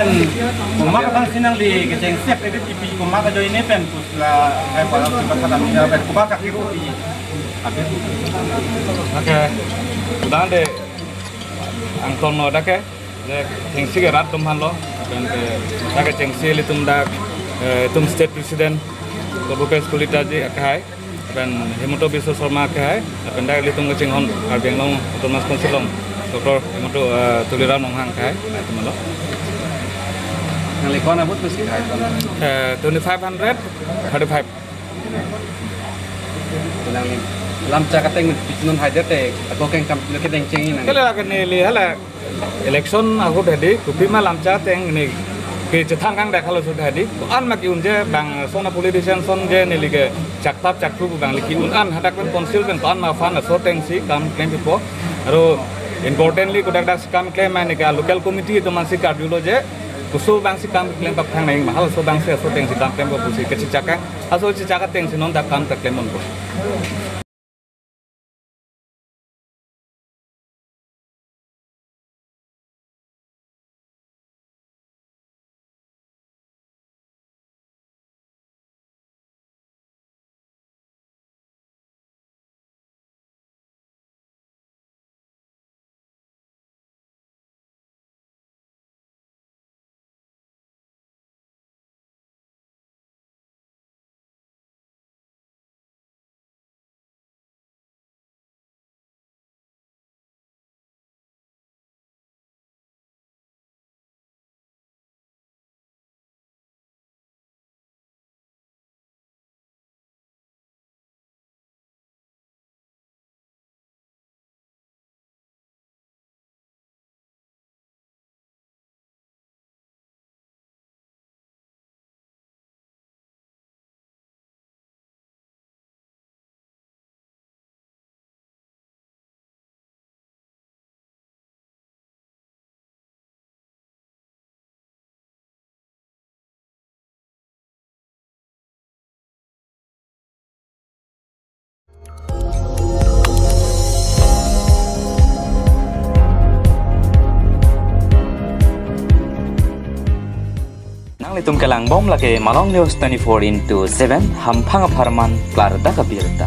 pen kumak kan sinang di keceng siap itu tipi kumak aja ini pen pusla kayak pada tempat kata mina pen kumak kaki di habis. Oke. Udah deh. Angkol no dah ke. Tengsi ke rat tum halo. Dan ke dah ke tengsi litum dah tum state president Kabupaten Kulita ji akai. Dan Hemoto Biswa Sharma akai. Dan dah litum ke cenghon Karbeng long Thomas Konsilong. Dr. Hemoto Tuliram Nonghang akai. Itu malo. Yang lekon abut mesti kai. 2500 35. Lam cakateng pichnon hajar te atau keng kam keteng cengin nang. Kalau akan ni hala election aku tadi, kupi malam cakateng ni ke cetang kang dah kalau sudah tadi, an mak unje bang sona politician son je ni lige caktap caktu bang liki an hadak pen konsil pen an ma fan so teng si kam claim pipo. Aro importantly kudak dak kam claim ni ka local committee itu masih kardiolo je. Kusul bang si kam claim pak thang nang mahal so bang se so teng si kam claim ko pusi ke cakang aso cakateng si non dak kam tak claim on ko. Litum kelang bom lagi Malong News 24/7 hampang aparman Klarda Kabirta.